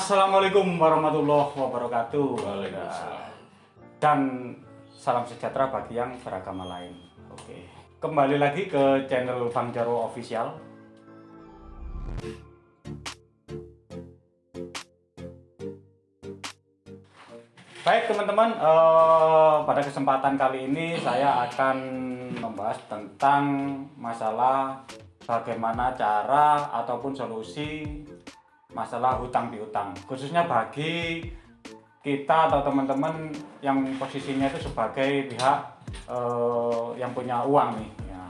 Assalamualaikum warahmatullahi wabarakatuh. Waalaikumsalam. Dan salam sejahtera bagi yang beragama lain. Oke. Kembali lagi ke channel Bang Jarwo Official. Baik teman-teman, pada kesempatan kali ini saya akan membahas tentang masalah bagaimana cara ataupun solusi masalah hutang piutang, khususnya bagi kita atau teman-teman yang posisinya itu sebagai pihak yang punya uang nih ya.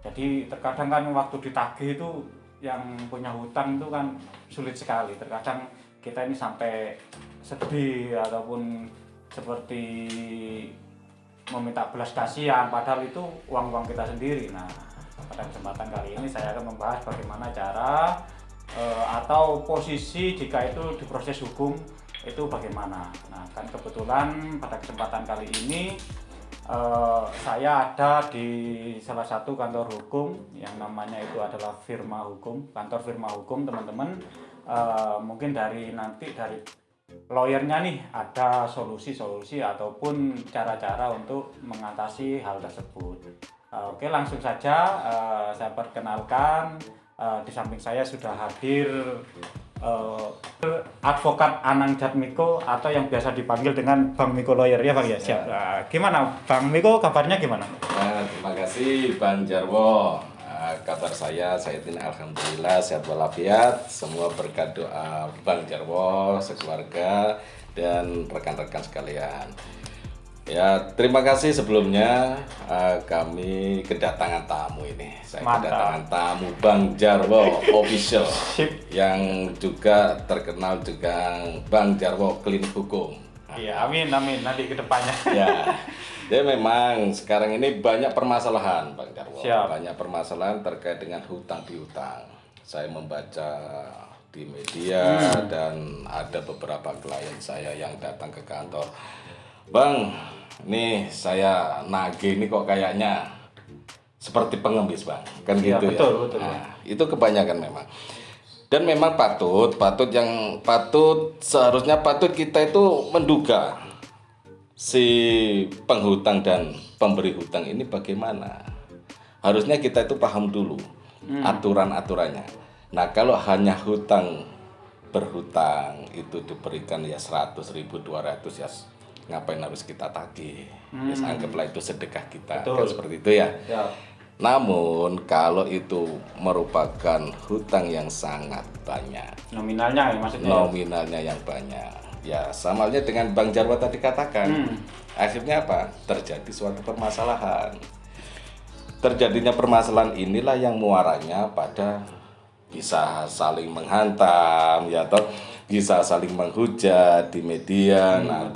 Jadi terkadang kan waktu ditagih itu yang punya hutang itu kan sulit sekali. Terkadang kita ini sampai sedih ataupun seperti meminta belas kasihan, padahal itu uang-uang kita sendiri. Nah, pada kesempatan kali ini saya akan membahas bagaimana cara atau posisi jika itu diproses hukum itu bagaimana. Nah, kan kebetulan pada kesempatan kali ini saya ada di salah satu kantor hukum yang namanya itu adalah Firma Hukum, kantor Firma Hukum teman-teman. Mungkin dari lawyernya nih ada solusi-solusi ataupun cara-cara untuk mengatasi hal tersebut. Oke, langsung saja saya perkenalkan. Di samping saya sudah hadir advokat Anang Jatmiko atau yang biasa dipanggil dengan Bang Miko Lawyer ya Bang ya. Siap. Gimana Bang Miko, kabarnya gimana? Terima kasih Bang Jarwo. Kabar saya ini alhamdulillah sehat walafiat. Semua berkat doa Bang Jarwo, sekeluarga dan rekan-rekan sekalian. Ya, terima kasih sebelumnya kami kedatangan tamu ini. Saya Mantap. kedatangan tamu Bang Jarwo Official yang juga terkenal juga Bang Jarwo Klinik Hukum. Iya, amin nanti ke depannya. Ya. Jadi memang sekarang ini banyak permasalahan Bang Jarwo. Siap. Banyak permasalahan terkait dengan hutang piutang. Saya membaca di media dan ada beberapa klien saya yang datang ke kantor. Bang, nih saya nagih ini kok kayaknya seperti pengemis Bang, kan Ya, gitu betul, ya. betul. Nah, itu kebanyakan memang. Dan memang seharusnya kita itu menduga si penghutang dan pemberi hutang ini bagaimana. Harusnya kita itu paham dulu aturan-aturannya. Nah, kalau hanya berhutang itu diberikan ya 100.000, 200 ya ngapain harus kita tagih? Ya, anggaplah itu sedekah kita. Betul. Kan seperti itu ya. Ya. Namun kalau itu merupakan hutang yang sangat banyak, Nominalnya ya maksudnya. nominalnya yang banyak, ya sama halnya dengan Bang Jarwo tadi katakan, akhirnya apa? Terjadi suatu permasalahan. Terjadinya permasalahan inilah yang muaranya pada bisa saling menghantam, ya toh, bisa saling menghujat di media. Nah,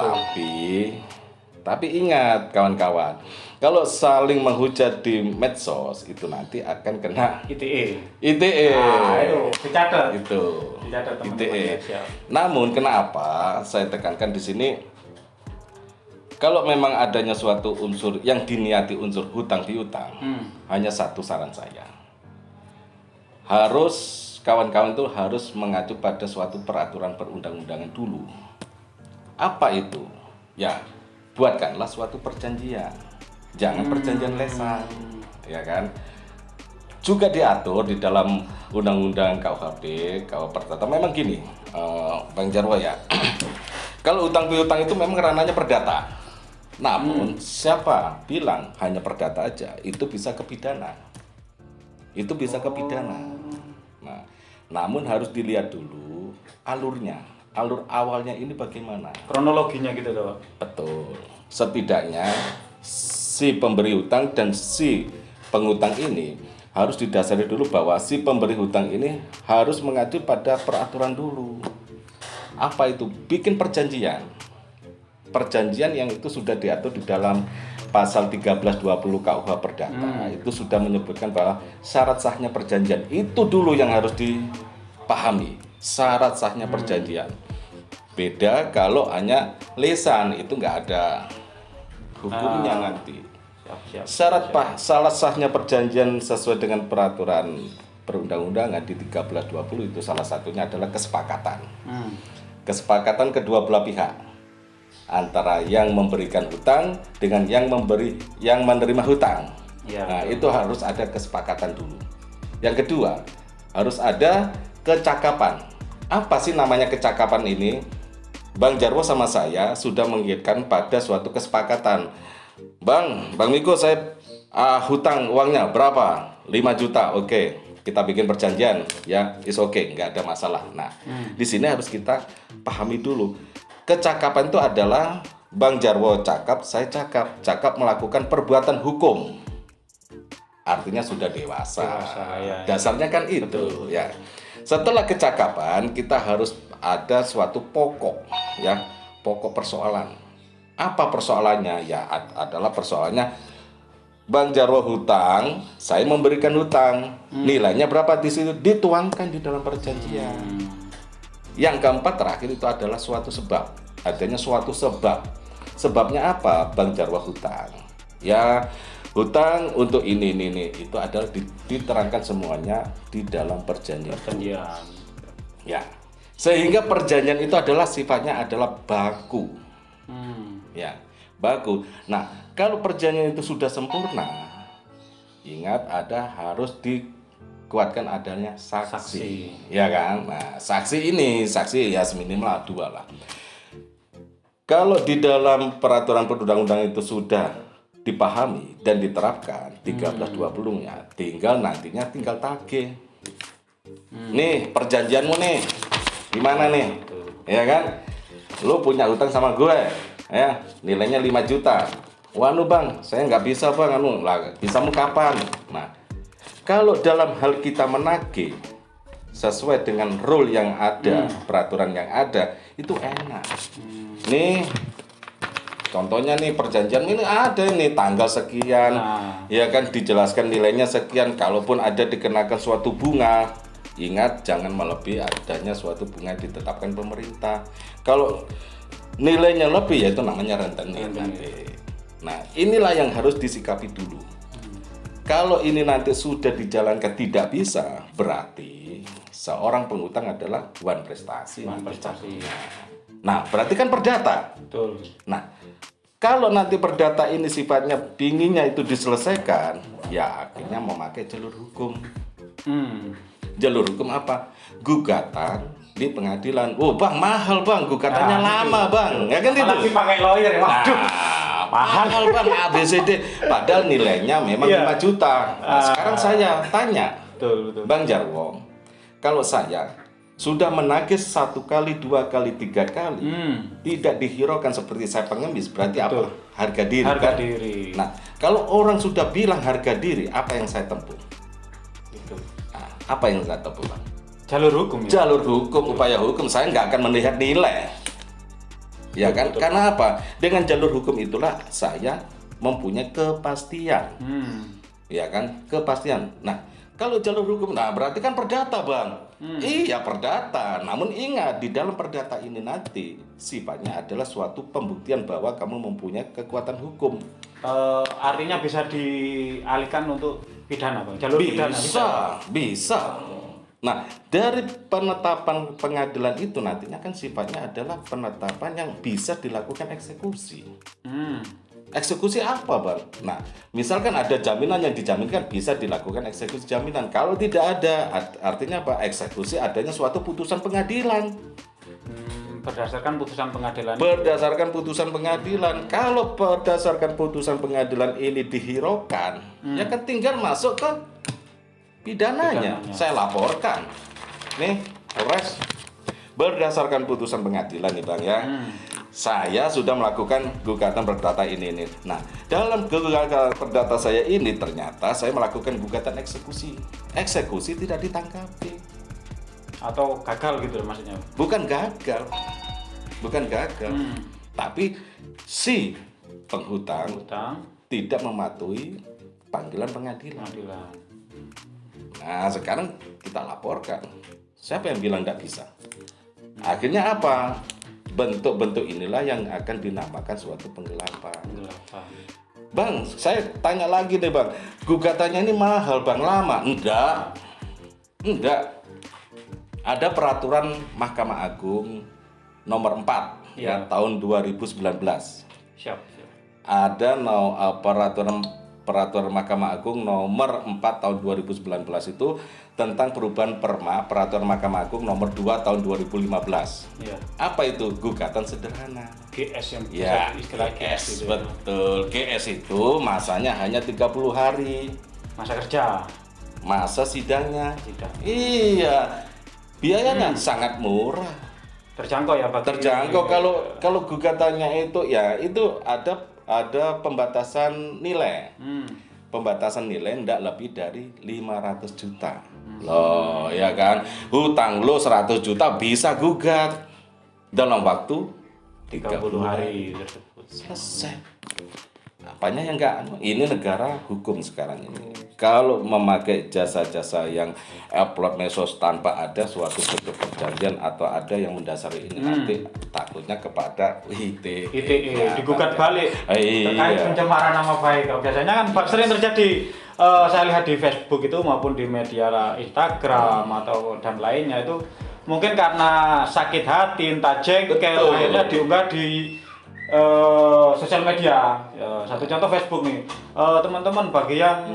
tapi ingat kawan-kawan, kalau saling menghujat di medsos itu nanti akan kena ITE. ITE. Nah, itu dicatat. Itu. Dicatat teman-teman. ITE. Ya, siap. Namun kenapa saya tekankan di sini, kalau memang adanya suatu unsur yang diniati unsur hutang piutang, hanya satu saran saya. Kawan-kawan itu harus mengacu pada suatu peraturan perundang-undangan dulu. Apa itu? Ya, buatkanlah suatu perjanjian. Jangan perjanjian lesan, ya kan? Juga diatur di dalam Undang-Undang KUHP, KUH Perdata. Memang gini, Bang Jarwo ya. Kalau hutang piutang itu memang ranahnya perdata. Namun siapa bilang hanya perdata aja, itu bisa ke pidana. Itu bisa ke pidana. Nah, namun harus dilihat dulu alurnya. Alur awalnya ini bagaimana? Kronologinya gitu loh. Betul. Setidaknya si pemberi hutang dan si penghutang ini harus didasari dulu bahwa si pemberi hutang ini harus mengacu pada peraturan dulu. Apa itu? Bikin perjanjian. Perjanjian yang itu sudah diatur di dalam pasal 1320 KUH Perdata. Itu sudah menyebutkan bahwa syarat sahnya perjanjian itu dulu yang harus dipahami. Syarat sahnya perjanjian. Beda kalau hanya lisan, itu nggak ada hukumnya nanti. Syarat salah sahnya perjanjian sesuai dengan peraturan perundang-undangan di 1320 itu salah satunya adalah kesepakatan. kesepakatan kedua belah pihak antara yang memberikan hutang dengan yang menerima hutang. Ya. Nah, itu harus ada kesepakatan dulu. Yang kedua, harus ada kecakapan. Apa sih namanya kecakapan ini? Bang Jarwo sama saya sudah mengirimkan pada suatu kesepakatan. Bang Miko, saya hutang uangnya berapa? 5 juta. Oke, kita bikin perjanjian ya, is oke, nggak ada masalah. Nah, di sini harus kita pahami dulu. Kecakapan itu adalah Bang Jarwo cakap, saya cakap. Cakap melakukan perbuatan hukum. Artinya sudah dewasa. Ya. Dasarnya kan itu. Betul. Ya. Setelah kecakapan, kita harus ada suatu pokok, ya, pokok persoalan. Apa persoalannya? Ya, adalah persoalannya Bang Jarwo hutang, saya memberikan hutang. Nilainya berapa di situ dituangkan di dalam perjanjian. Yang keempat terakhir itu adalah suatu sebab. Adanya suatu sebab. Sebabnya apa? Bang Jarwo hutang. Ya, hutang untuk ini. Itu adalah diterangkan semuanya di dalam perjanjian. Ya. Sehingga perjanjian itu adalah sifatnya adalah baku. Ya, baku. Nah, kalau perjanjian itu sudah sempurna, ingat harus dikuatkan adanya saksi. Ya kan? Nah, saksi ya seminimal 2 lah. Kalau di dalam peraturan perundang-undangan itu sudah dipahami dan diterapkan 1320-nya, tinggal tagih. Nih, perjanjianmu nih. Gimana nih? Ya kan? Lu punya hutang sama gue, ya, nilainya 5 juta. Waduh bang, saya nggak bisa bang, bisamu kapan? Nah, kalau dalam hal kita menagih sesuai dengan rule yang ada, peraturan yang ada, itu enak. Nih, contohnya nih perjanjian ini ada nih tanggal sekian, ya kan, dijelaskan nilainya sekian. Kalaupun ada dikenakan suatu bunga, ingat jangan melebihi adanya suatu bunga yang ditetapkan pemerintah. Kalau nilainya lebih, ya itu namanya rentenir nanti. Nah, inilah yang harus disikapi dulu. Kalau ini nanti sudah dijalankan tidak bisa, berarti seorang penghutang adalah wan prestasi. Nah, berarti kan perdata. Betul. Nah, kalau nanti perdata ini sifatnya pinginnya itu diselesaikan, ya akhirnya memakai jalur hukum. Jalur hukum apa? Gugatan di pengadilan. Oh bang, mahal bang, gugatannya lama bang, ya kan itu. Apalagi pakai lawyer ya, waduh. Mahal bang, ABCD. Padahal nilainya memang 5 juta. Nah, sekarang saya tanya, betul. Bang Jarwo, kalau saya sudah menagih 1 kali, 2 kali, 3 kali, tidak dihiraukan seperti saya pengemis, berarti apa? Harga diri. Harga diri. Nah, kalau orang sudah bilang harga diri, apa yang saya tempuh? Nah, apa yang saya tempuh, Bang? Jalur hukum ya? Jalur hukum, upaya hukum. Saya nggak akan melihat nilai. Ya kan? Betul. Karena apa? Dengan jalur hukum itulah saya mempunyai kepastian. Ya kan? Kepastian. Nah, kalau jalur hukum, nah berarti kan perdata, Bang. Iya, perdata. Namun ingat, di dalam perdata ini nanti sifatnya adalah suatu pembuktian bahwa kamu mempunyai kekuatan hukum. Artinya bisa dialihkan untuk pidana, Bang? Jalur pidana? Bisa. Nah, dari penetapan pengadilan itu nantinya kan sifatnya adalah penetapan yang bisa dilakukan eksekusi. Eksekusi apa, Bang? Nah, misalkan ada jaminan yang dijaminkan, bisa dilakukan eksekusi jaminan. Kalau tidak ada, artinya apa? Eksekusi adanya suatu putusan pengadilan. Berdasarkan putusan pengadilan. Berdasarkan putusan pengadilan. Kalau berdasarkan putusan pengadilan ini dihiraukan, ya kan tinggal masuk ke pidananya. Saya laporkan. Nih, Polres. Berdasarkan putusan pengadilan nih, Bang ya. Saya sudah melakukan gugatan perdata ini. Nah, dalam gugatan perdata saya ini ternyata saya melakukan gugatan eksekusi. Eksekusi tidak ditanggapi. Atau gagal gitu maksudnya? Bukan gagal. Tapi si penghutang tidak mematuhi panggilan pengadilan. Nah, sekarang kita laporkan. Siapa yang bilang tidak bisa? Akhirnya apa? Bentuk-bentuk inilah yang akan dinamakan suatu penggelapan. Bang, saya tanya lagi deh, Bang. Gugatannya ini mahal, Bang, lama? Enggak. Ada peraturan Mahkamah Agung nomor 4 ya tahun 2019. Siap. Ada peraturan Mahkamah Agung nomor 4 tahun 2019 itu tentang perubahan peraturan Mahkamah Agung nomor 2 tahun 2015. Iya. Apa itu? Gugatan sederhana. GS yang Ya, istilah GS, gitu. betul. GS itu masanya hanya 30 hari. Masa kerja. Masa sidangnya. Sidang. Iya. Biayanya sangat murah. Terjangkau ya bagi. Terjangkau kalau gugatannya itu ya itu ada pembatasan nilai. Pembatasan nilai tidak lebih dari 500 juta. Loh, ya kan? Hutang lo 100 juta bisa gugat dalam waktu 30 hari tersebut. selesai. Apanya yang enggak? Ini negara hukum sekarang ini. Kalau memakai jasa-jasa yang upload medsos tanpa ada suatu bentuk perjanjian atau ada yang mendasari ini, nanti takutnya kepada ITE. Digugat balik terkait Iya. pencemaran nama baik. Biasanya kan sering terjadi, saya lihat di Facebook itu maupun di media Instagram atau dan lainnya itu mungkin karena sakit hati entah jengkel Betul. akhirnya diunggah di sosial media. Satu contoh Facebook nih, teman-teman bagi yang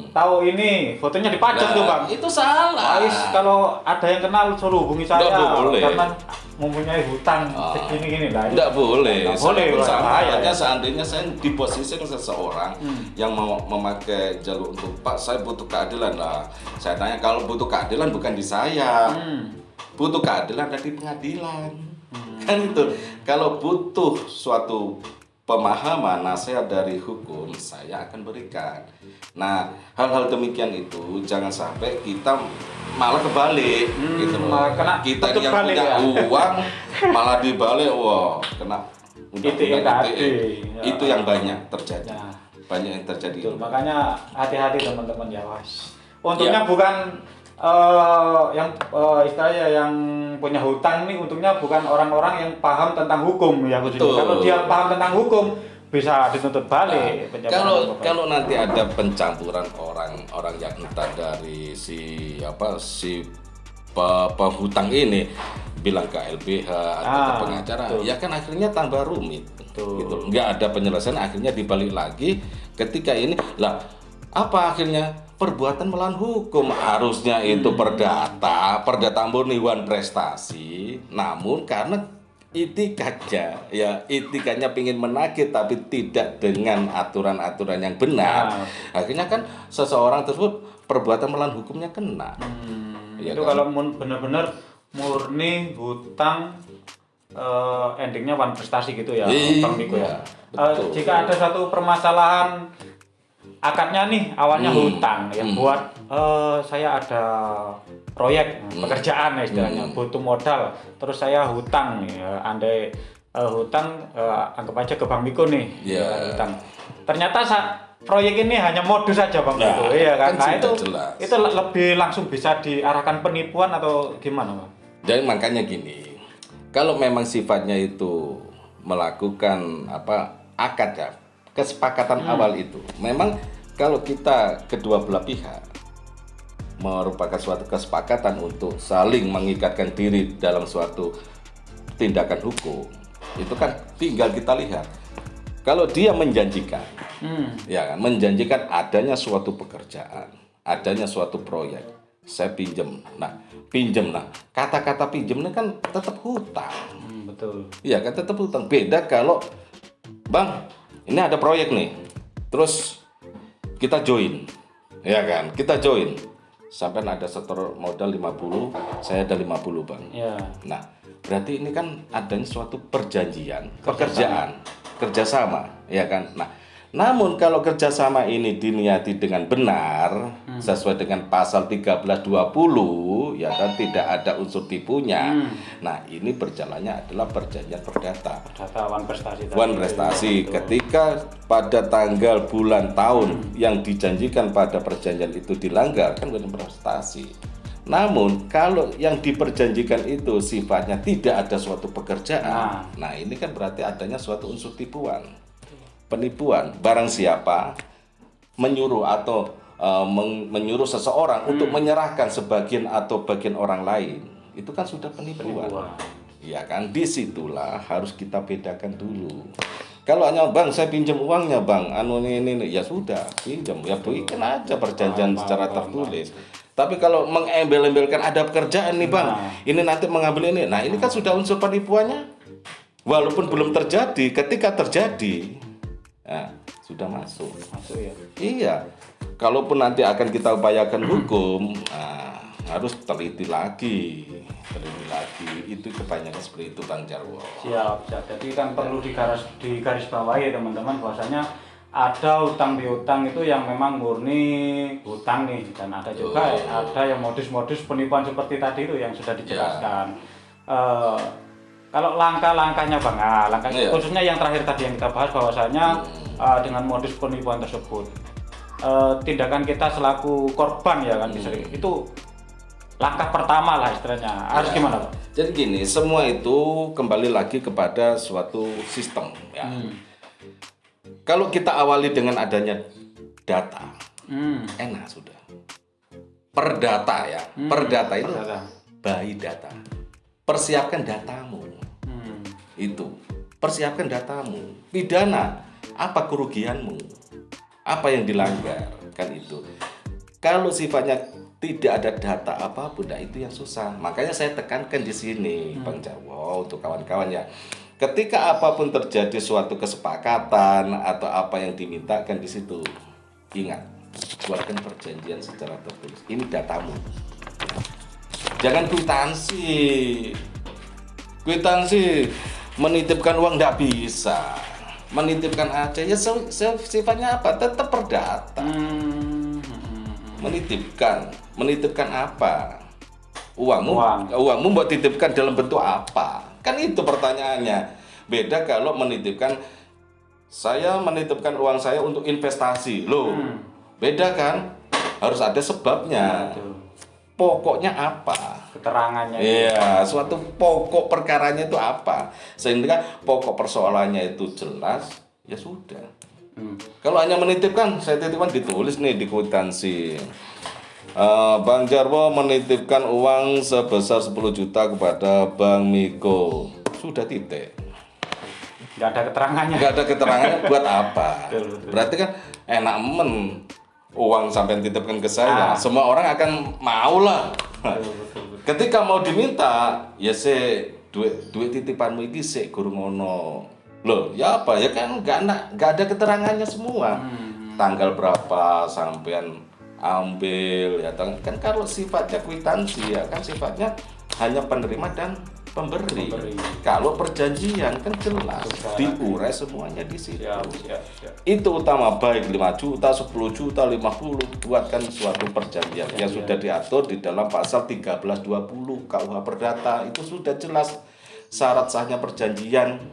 tahu ini fotonya dipajang tuh bang. Itu salah. Ais, kalau ada yang kenal suruh hubungi saya Nggak boleh. karena mempunyai hutang segini-gini lah. Tidak boleh. Nggak boleh, bahaya, ya. Seandainya saya di posisi seseorang yang mau memakai jalur untuk Pak, saya butuh keadilan lah. Saya tanya kalau butuh keadilan bukan di saya, butuh keadilan ada di pengadilan. Kan itu. Kalau butuh suatu pemahaman nasihat dari hukum, saya akan berikan. Nah, hal-hal demikian itu jangan sampai kita malah kebalik gitu loh. malah kena Kita tutup yang balik punya ya. uang malah dibalik, wah kena undang-undang ITE. ITE. Ya. Itu yang banyak terjadi. Ya. Banyak yang terjadi. Betul, makanya hati-hati teman-teman ya was. Untungnya Ya. bukan istilahnya yang punya hutang nih, untungnya bukan orang-orang yang paham tentang hukum ya khususnya. Betul. Kalau dia paham tentang hukum bisa dituntut balik. Kalau nanti ada pencampuran orang yang entah dari si penghutang ini bilang ke LBH atau ke pengacara, betul. ya kan akhirnya tambah rumit. Betul. Gitu. Nggak ada penyelesaian, akhirnya dibalik lagi ketika ini lah apa akhirnya perbuatan melawan hukum. Harusnya itu perdata murni wan prestasi, namun karena etikanya pingin menagih tapi tidak dengan aturan-aturan yang benar, akhirnya kan seseorang tersebut perbuatan melawan hukumnya kena. Ya itu kan? kalau benar-benar murni hutang, endingnya wan prestasi gitu ya, Bang Miko ya. betul. Jika ada satu permasalahan akadnya nih awalnya hutang ya, buat saya ada proyek pekerjaan ya istilahnya, butuh modal, terus saya hutang ya, andai hutang anggap aja ke Bang Miko nih, hutang. Ternyata proyek ini hanya modus saja Bang Miko, iya kan? Nah itu lebih langsung bisa diarahkan penipuan atau gimana Bang? Jadi makanya gini, kalau memang sifatnya itu melakukan akad ya, kesepakatan awal itu, memang kalau kita kedua belah pihak merupakan suatu kesepakatan untuk saling mengikatkan diri dalam suatu tindakan hukum, itu kan tinggal kita lihat. Kalau dia menjanjikan, ya kan, menjanjikan adanya suatu pekerjaan, adanya suatu proyek, saya pinjam. Kata-kata pinjamnya kan tetap hutang. Betul. Iya kan, tetap hutang. Beda kalau Bang, ini ada proyek nih, terus kita join, ya kan, kita join. Sampai ada setor modal 50, saya ada 50 Bang. Ya. Nah, berarti ini kan adanya suatu perjanjian, pekerjaan, kerjasama, ya kan. Nah, namun kalau kerjasama ini diniati dengan benar, sesuai dengan pasal 1320, ya kan, tidak ada unsur tipunya. Nah, ini berjalannya adalah perjanjian perdata. Data wan prestasi. Wan prestasi ketika pada tanggal bulan tahun yang dijanjikan pada perjanjian itu dilanggar, kan bukan prestasi. Namun kalau yang diperjanjikan itu sifatnya tidak ada suatu pekerjaan, nah ini kan berarti adanya suatu unsur tipuan, penipuan. Barang siapa menyuruh atau menyuruh seseorang untuk menyerahkan sebagian atau bagian orang lain, itu kan sudah penipuan. ya kan, disitulah harus kita bedakan dulu. Kalau hanya bang saya pinjam uangnya bang, ini ya sudah pinjam ya bikin aja perjanjian secara tertulis. Tapi kalau mengembel-embelkan ada pekerjaan nih bang, ini nanti mengambil ini, nah ini kan sudah unsur penipuannya. Walaupun belum terjadi, ketika terjadi, nah, sudah masuk ya. Iya, kalaupun nanti akan kita upayakan hukum, nah, harus teliti lagi. Itu kebanyakan seperti itu Bang Jarwo. Siap. Jadi kan perlu digarisbawahi teman-teman, bahwasanya ada utang piutang itu yang memang murni hutang nih, dan ada juga ada yang modus-modus penipuan seperti tadi itu yang sudah dijelaskan. Kalau langkah-langkahnya Bang, khususnya yang terakhir tadi yang kita bahas, bahwasanya dengan modus penipuan tersebut, tindakan kita selaku korban ya kan, itu langkah pertama lah istilahnya. Harus gimana Pak? Jadi gini, semua itu kembali lagi kepada suatu sistem ya. Kalau kita awali dengan adanya data, enak sudah. Perdata ya, perdata itu by data. Persiapkan datamu. Itu, persiapkan datamu. Pidana, apa kerugianmu? Apa yang dilanggar? Kan itu. Kalau sifatnya tidak ada data apapun, nah itu yang susah. Makanya saya tekankan di sini, Bang Jarwo, untuk kawan-kawan ya. Ketika apapun terjadi suatu kesepakatan atau apa yang dimintakan di situ, ingat, buatkan perjanjian secara tertulis. Ini datamu. Jangan kwitansi. Kwitansi menitipkan uang nggak bisa. Menitipkan aja ya sifatnya apa? Tetap perdata. Menitipkan apa? Uangmu buat titipkan dalam bentuk apa? Kan itu pertanyaannya. Beda kalau menitipkan, saya menitipkan uang saya untuk investasi. Loh, beda kan? Harus ada sebabnya. Pokoknya apa? Keterangannya. Iya, suatu pokok perkaranya itu apa? Sehingga pokok persoalannya itu jelas, ya sudah. Kalau hanya menitipkan, saya titipkan ditulis nih di kwitansi. Bang Jarwo menitipkan uang sebesar 10 juta kepada Bang Miko. Sudah titik. Nggak ada keterangannya. Nggak ada keterangannya buat apa? Berarti kan enak uang sampai titipkan ke saya. Semua orang akan mau lah. Ketika mau diminta, ya duit titipanmu ini gurung ngono. Loh, ya apa? Ya kan nggak ada keterangannya semua. Tanggal berapa sampean ambil ya kan, kalau sifatnya kwitansi ya kan sifatnya hanya penerima dan pemberi. Kalau perjanjian kan jelas diurai semuanya di situ. Itu utama, baik 5 juta, 10 juta, 50, buatkan suatu perjanjian yang sudah diatur di dalam pasal 1320 KUH Perdata. Itu sudah jelas syarat sahnya perjanjian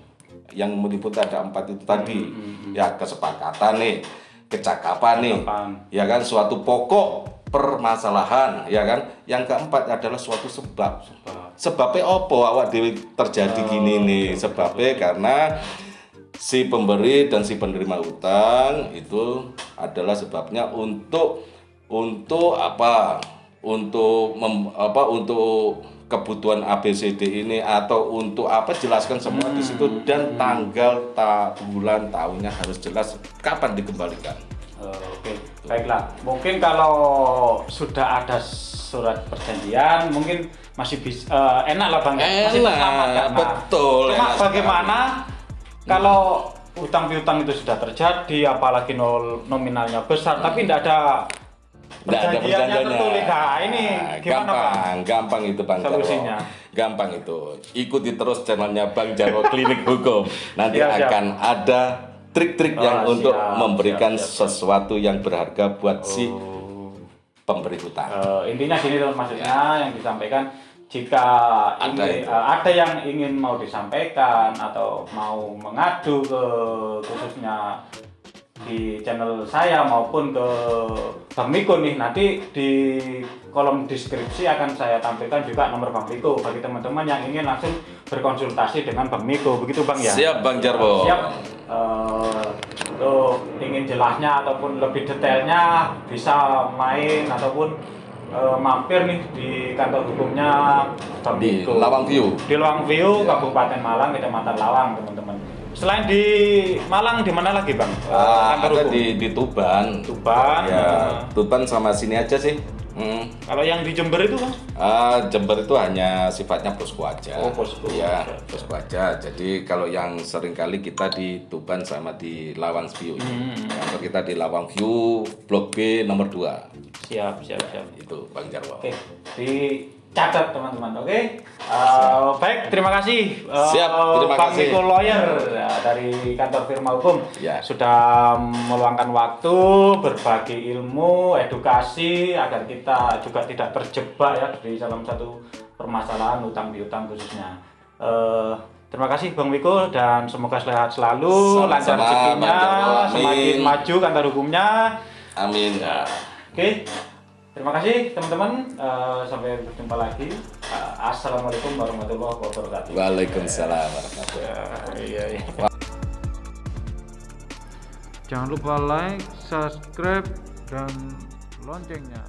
yang meliputi ada 4 itu tadi. Ya, kesepakatan nih, kecakapan nih, ya kan, suatu pokok permasalahan, ya kan. Yang keempat adalah suatu sebab. Sebabnya opo awak dewi terjadi gini nih? Sebabnya karena si pemberi dan si penerima utang itu adalah sebabnya untuk apa? Untuk kebutuhan ABCD ini atau untuk apa, jelaskan semua di situ, dan tanggal, bulan, tahunnya harus jelas, kapan dikembalikan. Oke, baiklah. Mungkin kalau sudah ada surat perjanjian, mungkin masih bisa enak lah Bang. Masih Enak, betul. Cuma bagaimana kalau utang piutang itu sudah terjadi, apalagi nominalnya besar, tapi tidak ada perjanjiannya tertulis. Nah, ini gimana gampang itu Bang solusinya? Gampang itu. Ikuti terus channelnya Bang Jarwo Klinik Hukum. Nanti akan ada trik-trik yang untuk memberikan sesuatu yang berharga buat si pemberi hutang. Intinya gini teman, maksudnya yang disampaikan, jika ada yang ingin mau disampaikan atau mau mengadu ke khususnya di channel saya maupun ke Bang Miko nih, nanti di kolom deskripsi akan saya tampilkan juga nomor Bang Miko bagi teman-teman yang ingin langsung berkonsultasi dengan Bang Miko, begitu Bang ya? Siap Bang Jarwo. Siap. Ingin jelasnya ataupun lebih detailnya bisa main ataupun mampir nih di kantor hukumnya Bang Di Wiko. Lawang View. Di Lawang View, Ya. Kabupaten Malang, Kecamatan Lawang, teman-teman. Selain di Malang, di mana lagi, Bang? Ada di Tuban. Tuban. Ya, Tuban sama sini aja sih. Kalau yang di Jember itu, Bang? Jember itu hanya sifatnya posko aja. Oh, posko. Ya, posko aja. Jadi kalau yang sering kali kita di Tuban sama di Lawang View. Kantor kita di Lawang View, Blok B nomor 2. Siap. Itu Bang Jarwo. Oke, dicatat teman-teman. Oke. Baik, terima kasih. Siap, terima Bang kasih. Wiko Lawyer ya, dari kantor firma hukum Ya. sudah meluangkan waktu berbagi ilmu, edukasi agar kita juga tidak terjebak ya di dalam satu permasalahan utang piutang khususnya. Terima kasih Bang Wiko dan semoga sehat selalu, lancar Sama-sama, rezekinya, Bang Jarwo. Amin. semakin maju kantor hukumnya. Amin. Oke, terima kasih teman-teman. Sampai berjumpa lagi. Assalamualaikum warahmatullahi wabarakatuh. Waalaikumsalam warahmatullahi Iya. Jangan lupa like, subscribe, dan loncengnya.